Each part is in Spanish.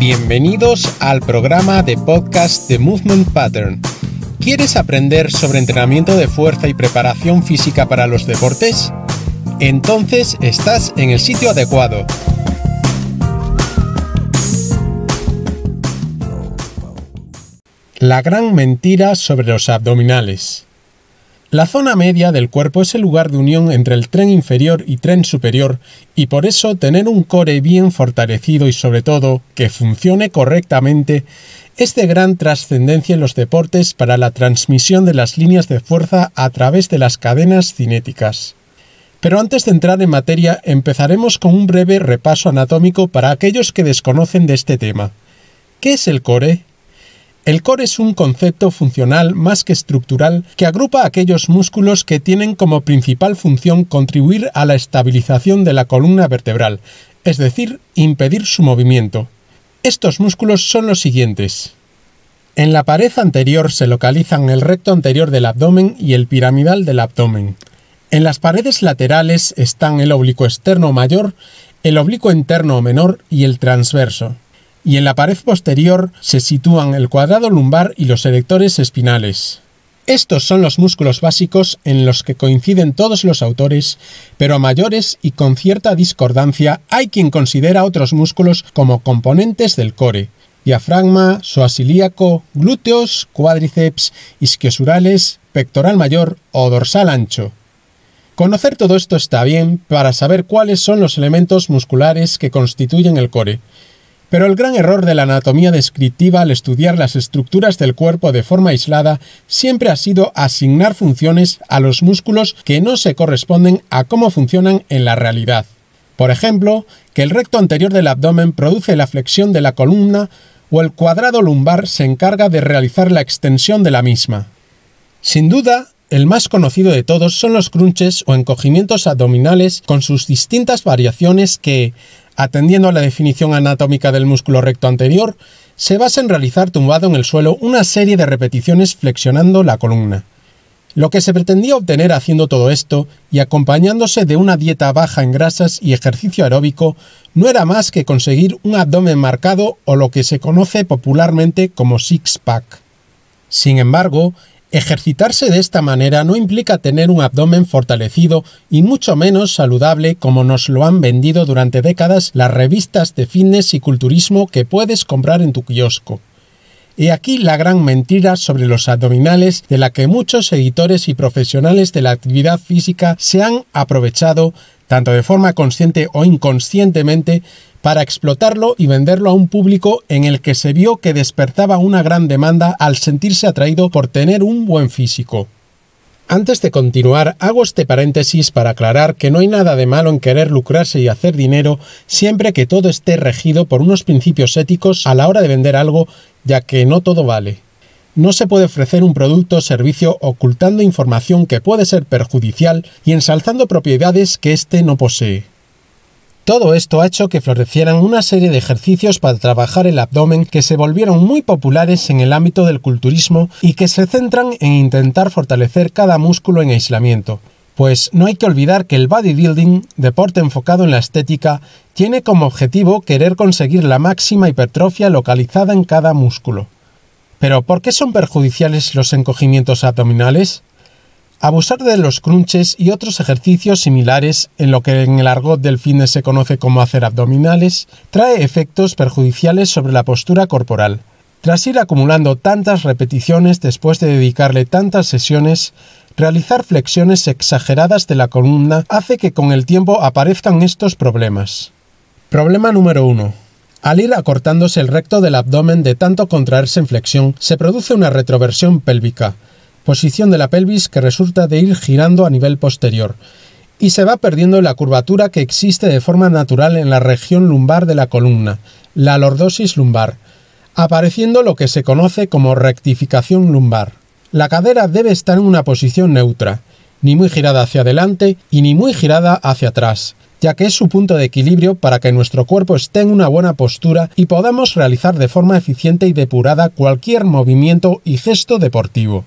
Bienvenidos al programa de podcast de Movement Pattern. ¿Quieres aprender sobre entrenamiento de fuerza y preparación física para los deportes? Entonces estás en el sitio adecuado. La gran mentira sobre los abdominales. La zona media del cuerpo es el lugar de unión entre el tren inferior y tren superior, y por eso tener un core bien fortalecido y sobre todo que funcione correctamente es de gran trascendencia en los deportes para la transmisión de las líneas de fuerza a través de las cadenas cinéticas. Pero antes de entrar en materia, empezaremos con un breve repaso anatómico para aquellos que desconocen de este tema. ¿Qué es el core? El core es un concepto funcional más que estructural que agrupa aquellos músculos que tienen como principal función contribuir a la estabilización de la columna vertebral, es decir, impedir su movimiento. Estos músculos son los siguientes. En la pared anterior se localizan el recto anterior del abdomen y el piramidal del abdomen. En las paredes laterales están el oblicuo externo mayor, el oblicuo interno menor y el transverso. Y en la pared posterior se sitúan el cuadrado lumbar y los erectores espinales. Estos son los músculos básicos en los que coinciden todos los autores, pero a mayores y con cierta discordancia hay quien considera otros músculos como componentes del core: diafragma, psoas ilíaco, glúteos, cuádriceps, isquiosurales, pectoral mayor o dorsal ancho. Conocer todo esto está bien para saber cuáles son los elementos musculares que constituyen el core. Pero el gran error de la anatomía descriptiva al estudiar las estructuras del cuerpo de forma aislada siempre ha sido asignar funciones a los músculos que no se corresponden a cómo funcionan en la realidad. Por ejemplo, que el recto anterior del abdomen produce la flexión de la columna o el cuadrado lumbar se encarga de realizar la extensión de la misma. Sin duda, el más conocido de todos son los crunches o encogimientos abdominales con sus distintas variaciones que, atendiendo a la definición anatómica del músculo recto anterior, se basa en realizar tumbado en el suelo una serie de repeticiones flexionando la columna. Lo que se pretendía obtener haciendo todo esto y acompañándose de una dieta baja en grasas y ejercicio aeróbico no era más que conseguir un abdomen marcado o lo que se conoce popularmente como six-pack. Sin embargo, ejercitarse de esta manera no implica tener un abdomen fortalecido y mucho menos saludable como nos lo han vendido durante décadas las revistas de fitness y culturismo que puedes comprar en tu kiosco. He aquí la gran mentira sobre los abdominales de la que muchos editores y profesionales de la actividad física se han aprovechado, tanto de forma consciente o inconscientemente, para explotarlo y venderlo a un público en el que se vio que despertaba una gran demanda al sentirse atraído por tener un buen físico. Antes de continuar, hago este paréntesis para aclarar que no hay nada de malo en querer lucrarse y hacer dinero siempre que todo esté regido por unos principios éticos a la hora de vender algo, ya que no todo vale. No se puede ofrecer un producto o servicio ocultando información que puede ser perjudicial y ensalzando propiedades que éste no posee. Todo esto ha hecho que florecieran una serie de ejercicios para trabajar el abdomen que se volvieron muy populares en el ámbito del culturismo y que se centran en intentar fortalecer cada músculo en aislamiento. Pues no hay que olvidar que el bodybuilding, deporte enfocado en la estética, tiene como objetivo querer conseguir la máxima hipertrofia localizada en cada músculo. ¿Pero por qué son perjudiciales los encogimientos abdominales? Abusar de los crunches y otros ejercicios similares, en lo que en el argot del fitness se conoce como hacer abdominales, trae efectos perjudiciales sobre la postura corporal. Tras ir acumulando tantas repeticiones después de dedicarle tantas sesiones, realizar flexiones exageradas de la columna hace que con el tiempo aparezcan estos problemas. Problema número 1. Al ir acortándose el recto del abdomen de tanto contraerse en flexión, se produce una retroversión pélvica, posición de la pelvis que resulta de ir girando a nivel posterior, y se va perdiendo la curvatura que existe de forma natural en la región lumbar de la columna, la lordosis lumbar, apareciendo lo que se conoce como rectificación lumbar. La cadera debe estar en una posición neutra, ni muy girada hacia adelante y ni muy girada hacia atrás, ya que es su punto de equilibrio para que nuestro cuerpo esté en una buena postura y podamos realizar de forma eficiente y depurada cualquier movimiento y gesto deportivo.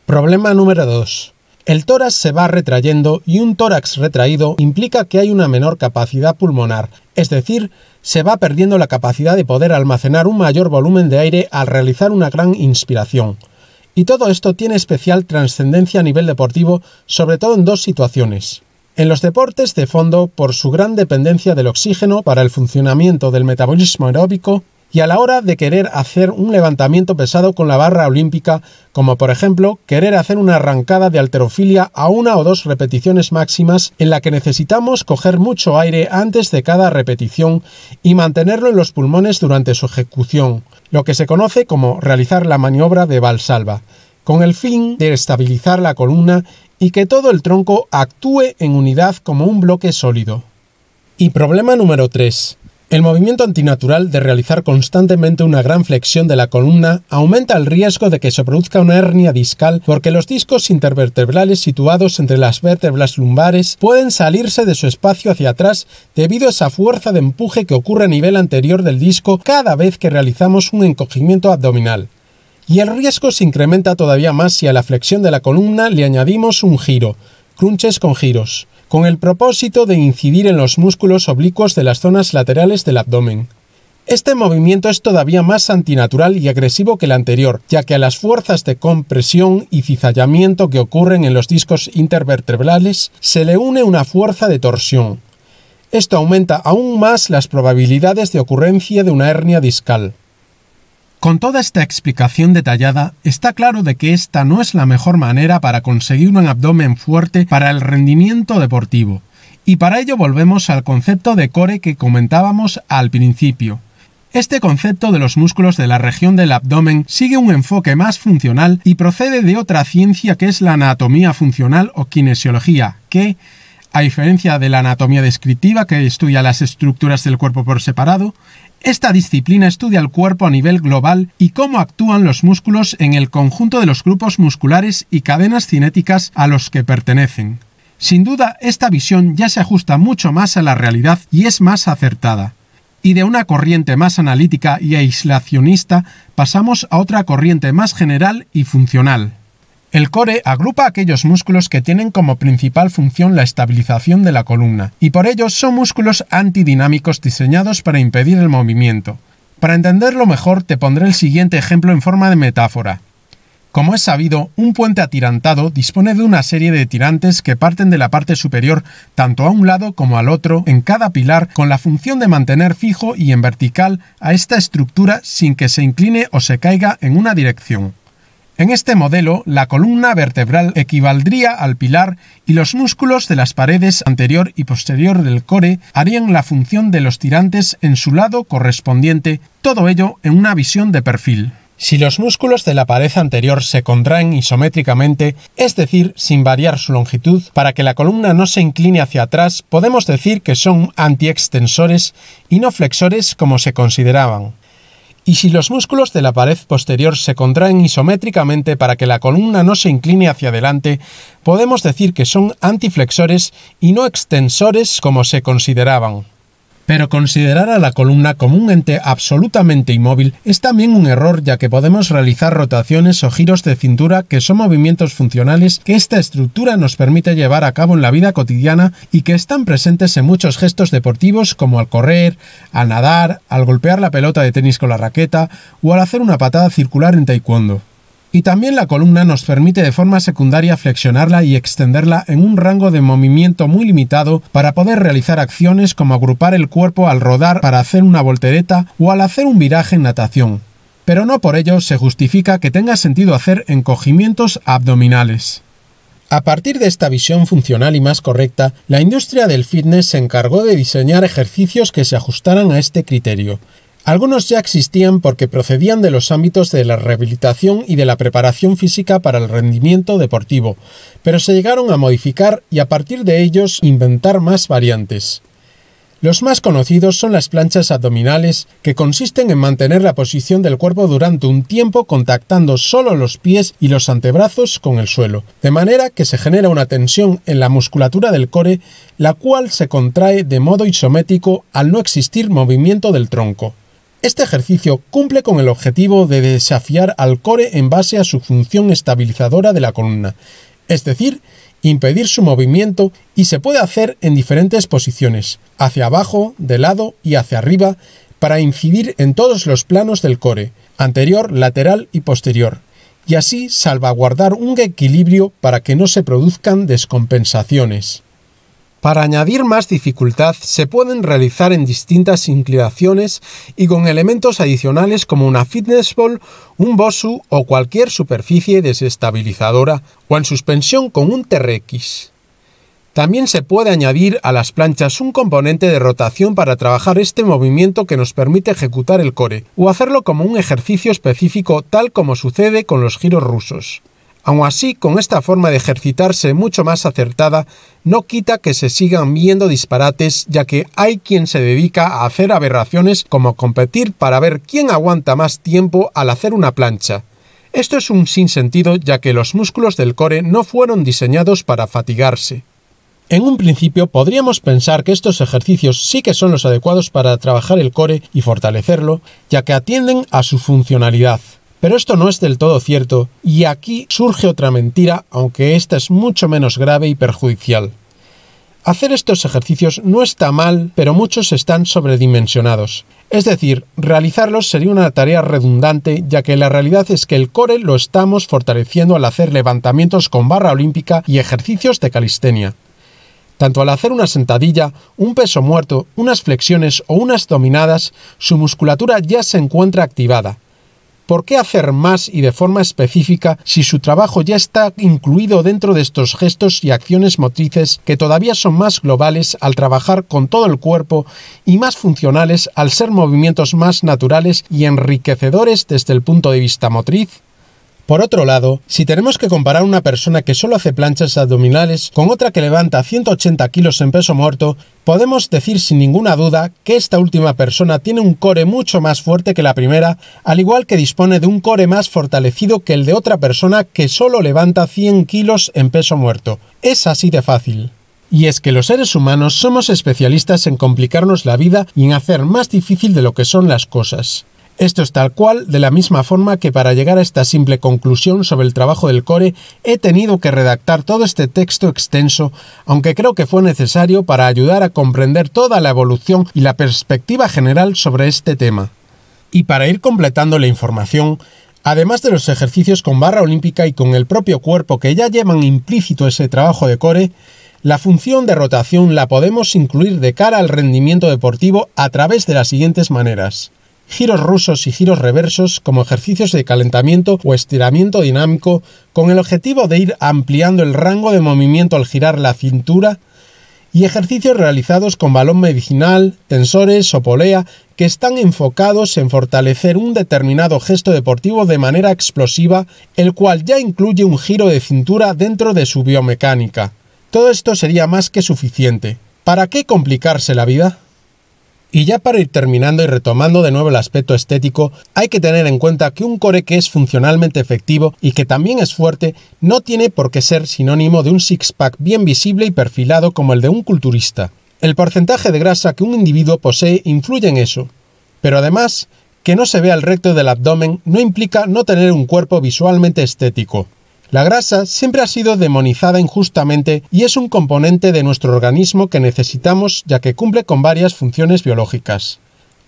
Problema número 2. El tórax se va retrayendo y un tórax retraído implica que hay una menor capacidad pulmonar, es decir, se va perdiendo la capacidad de poder almacenar un mayor volumen de aire al realizar una gran inspiración. Y todo esto tiene especial trascendencia a nivel deportivo, sobre todo en dos situaciones. En los deportes de fondo, por su gran dependencia del oxígeno para el funcionamiento del metabolismo aeróbico, y a la hora de querer hacer un levantamiento pesado con la barra olímpica, como por ejemplo querer hacer una arrancada de halterofilia a 1 o 2 repeticiones máximas en la que necesitamos coger mucho aire antes de cada repetición y mantenerlo en los pulmones durante su ejecución, lo que se conoce como realizar la maniobra de Valsalva, con el fin de estabilizar la columna y que todo el tronco actúe en unidad como un bloque sólido. Y problema número 3. El movimiento antinatural de realizar constantemente una gran flexión de la columna aumenta el riesgo de que se produzca una hernia discal porque los discos intervertebrales situados entre las vértebras lumbares pueden salirse de su espacio hacia atrás debido a esa fuerza de empuje que ocurre a nivel anterior del disco cada vez que realizamos un encogimiento abdominal. Y el riesgo se incrementa todavía más si a la flexión de la columna le añadimos un giro, crunches con giros, con el propósito de incidir en los músculos oblicuos de las zonas laterales del abdomen. Este movimiento es todavía más antinatural y agresivo que el anterior, ya que a las fuerzas de compresión y cizallamiento que ocurren en los discos intervertebrales se le une una fuerza de torsión. Esto aumenta aún más las probabilidades de ocurrencia de una hernia discal. Con toda esta explicación detallada, está claro de que esta no es la mejor manera para conseguir un abdomen fuerte para el rendimiento deportivo, y para ello volvemos al concepto de core que comentábamos al principio. Este concepto de los músculos de la región del abdomen sigue un enfoque más funcional y procede de otra ciencia que es la anatomía funcional o kinesiología, que, a diferencia de la anatomía descriptiva que estudia las estructuras del cuerpo por separado, esta disciplina estudia el cuerpo a nivel global y cómo actúan los músculos en el conjunto de los grupos musculares y cadenas cinéticas a los que pertenecen. Sin duda, esta visión ya se ajusta mucho más a la realidad y es más acertada. Y de una corriente más analítica y aislacionista pasamos a otra corriente más general y funcional. El core agrupa aquellos músculos que tienen como principal función la estabilización de la columna, y por ello son músculos antidinámicos diseñados para impedir el movimiento. Para entenderlo mejor te pondré el siguiente ejemplo en forma de metáfora. Como es sabido, un puente atirantado dispone de una serie de tirantes que parten de la parte superior tanto a un lado como al otro en cada pilar con la función de mantener fijo y en vertical a esta estructura sin que se incline o se caiga en una dirección. En este modelo, la columna vertebral equivaldría al pilar y los músculos de las paredes anterior y posterior del core harían la función de los tirantes en su lado correspondiente, todo ello en una visión de perfil. Si los músculos de la pared anterior se contraen isométricamente, es decir, sin variar su longitud, para que la columna no se incline hacia atrás, podemos decir que son antiextensores y no flexores como se consideraban. Y si los músculos de la pared posterior se contraen isométricamente para que la columna no se incline hacia adelante, podemos decir que son antiflexores y no extensores como se consideraban. Pero considerar a la columna como un ente absolutamente inmóvil es también un error, ya que podemos realizar rotaciones o giros de cintura que son movimientos funcionales que esta estructura nos permite llevar a cabo en la vida cotidiana y que están presentes en muchos gestos deportivos como al correr, al nadar, al golpear la pelota de tenis con la raqueta o al hacer una patada circular en taekwondo. Y también la columna nos permite de forma secundaria flexionarla y extenderla en un rango de movimiento muy limitado para poder realizar acciones como agrupar el cuerpo al rodar para hacer una voltereta o al hacer un viraje en natación. Pero no por ello se justifica que tenga sentido hacer encogimientos abdominales. A partir de esta visión funcional y más correcta, la industria del fitness se encargó de diseñar ejercicios que se ajustaran a este criterio. Algunos ya existían porque procedían de los ámbitos de la rehabilitación y de la preparación física para el rendimiento deportivo, pero se llegaron a modificar y a partir de ellos inventar más variantes. Los más conocidos son las planchas abdominales, que consisten en mantener la posición del cuerpo durante un tiempo contactando solo los pies y los antebrazos con el suelo, de manera que se genera una tensión en la musculatura del core, la cual se contrae de modo isométrico al no existir movimiento del tronco. Este ejercicio cumple con el objetivo de desafiar al core en base a su función estabilizadora de la columna, es decir, impedir su movimiento y se puede hacer en diferentes posiciones, hacia abajo, de lado y hacia arriba, para incidir en todos los planos del core, anterior, lateral y posterior, y así salvaguardar un equilibrio para que no se produzcan descompensaciones. Para añadir más dificultad se pueden realizar en distintas inclinaciones y con elementos adicionales como una fitness ball, un BOSU o cualquier superficie desestabilizadora o en suspensión con un TRX. También se puede añadir a las planchas un componente de rotación para trabajar este movimiento que nos permite ejecutar el core, o hacerlo como un ejercicio específico tal como sucede con los giros rusos. Aun así, con esta forma de ejercitarse mucho más acertada, no quita que se sigan viendo disparates, ya que hay quien se dedica a hacer aberraciones como competir para ver quién aguanta más tiempo al hacer una plancha. Esto es un sinsentido, ya que los músculos del core no fueron diseñados para fatigarse. En un principio podríamos pensar que estos ejercicios sí que son los adecuados para trabajar el core y fortalecerlo, ya que atienden a su funcionalidad. Pero esto no es del todo cierto, y aquí surge otra mentira, aunque esta es mucho menos grave y perjudicial. Hacer estos ejercicios no está mal, pero muchos están sobredimensionados. Es decir, realizarlos sería una tarea redundante, ya que la realidad es que el core lo estamos fortaleciendo al hacer levantamientos con barra olímpica y ejercicios de calistenia. Tanto al hacer una sentadilla, un peso muerto, unas flexiones o unas dominadas, su musculatura ya se encuentra activada. ¿Por qué hacer más y de forma específica si su trabajo ya está incluido dentro de estos gestos y acciones motrices que todavía son más globales al trabajar con todo el cuerpo y más funcionales al ser movimientos más naturales y enriquecedores desde el punto de vista motriz? Por otro lado, si tenemos que comparar una persona que solo hace planchas abdominales con otra que levanta 180 kilos en peso muerto, podemos decir sin ninguna duda que esta última persona tiene un core mucho más fuerte que la primera, al igual que dispone de un core más fortalecido que el de otra persona que solo levanta 100 kilos en peso muerto. Es así de fácil. Y es que los seres humanos somos especialistas en complicarnos la vida y en hacer más difícil de lo que son las cosas. Esto es tal cual, de la misma forma que para llegar a esta simple conclusión sobre el trabajo del core he tenido que redactar todo este texto extenso, aunque creo que fue necesario para ayudar a comprender toda la evolución y la perspectiva general sobre este tema. Y para ir completando la información, además de los ejercicios con barra olímpica y con el propio cuerpo que ya llevan implícito ese trabajo de core, la función de rotación la podemos incluir de cara al rendimiento deportivo a través de las siguientes maneras: giros rusos y giros reversos como ejercicios de calentamiento o estiramiento dinámico con el objetivo de ir ampliando el rango de movimiento al girar la cintura, y ejercicios realizados con balón medicinal, tensores o polea que están enfocados en fortalecer un determinado gesto deportivo de manera explosiva, el cual ya incluye un giro de cintura dentro de su biomecánica. Todo esto sería más que suficiente. ¿Para qué complicarse la vida? Y ya para ir terminando y retomando de nuevo el aspecto estético, hay que tener en cuenta que un core que es funcionalmente efectivo y que también es fuerte no tiene por qué ser sinónimo de un six-pack bien visible y perfilado como el de un culturista. El porcentaje de grasa que un individuo posee influye en eso, pero además, que no se vea el recto del abdomen no implica no tener un cuerpo visualmente estético. La grasa siempre ha sido demonizada injustamente y es un componente de nuestro organismo que necesitamos, ya que cumple con varias funciones biológicas.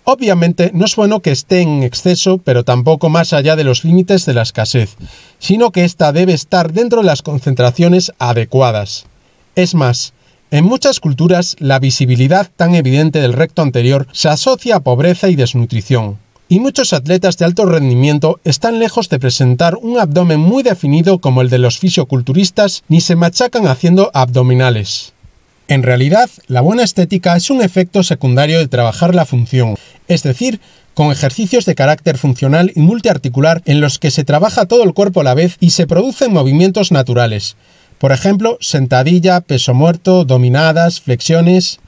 Obviamente no es bueno que esté en exceso, pero tampoco más allá de los límites de la escasez, sino que ésta debe estar dentro de las concentraciones adecuadas. Es más, en muchas culturas la visibilidad tan evidente del recto anterior se asocia a pobreza y desnutrición. Y muchos atletas de alto rendimiento están lejos de presentar un abdomen muy definido como el de los fisioculturistas, ni se machacan haciendo abdominales. En realidad, la buena estética es un efecto secundario de trabajar la función, es decir, con ejercicios de carácter funcional y multiarticular en los que se trabaja todo el cuerpo a la vez y se producen movimientos naturales. Por ejemplo, sentadilla, peso muerto, dominadas, flexiones,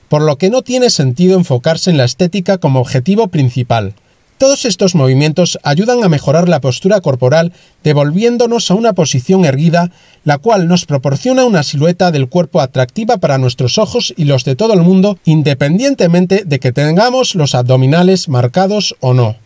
por lo que no tiene sentido enfocarse en la estética como objetivo principal. Todos estos movimientos ayudan a mejorar la postura corporal, devolviéndonos a una posición erguida, la cual nos proporciona una silueta del cuerpo atractiva para nuestros ojos y los de todo el mundo, independientemente de que tengamos los abdominales marcados o no.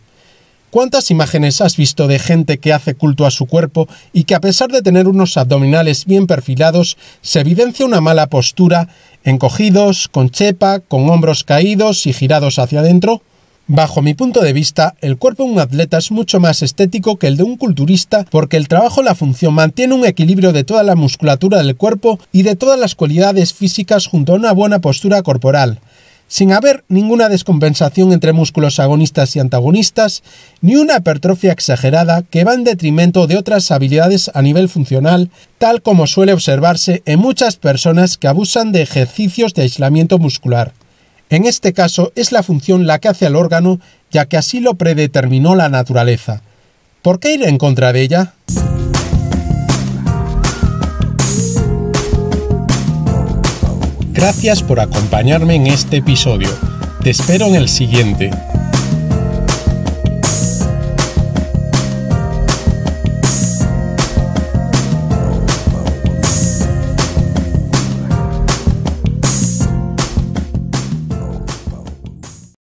¿Cuántas imágenes has visto de gente que hace culto a su cuerpo y que a pesar de tener unos abdominales bien perfilados, se evidencia una mala postura, encogidos, con chepa, con hombros caídos y girados hacia adentro? Bajo mi punto de vista, el cuerpo de un atleta es mucho más estético que el de un culturista porque el trabajo la función mantiene un equilibrio de toda la musculatura del cuerpo y de todas las cualidades físicas junto a una buena postura corporal, sin haber ninguna descompensación entre músculos agonistas y antagonistas, ni una hipertrofia exagerada que va en detrimento de otras habilidades a nivel funcional, tal como suele observarse en muchas personas que abusan de ejercicios de aislamiento muscular. En este caso es la función la que hace al órgano, ya que así lo predeterminó la naturaleza. ¿Por qué ir en contra de ella? Gracias por acompañarme en este episodio. Te espero en el siguiente.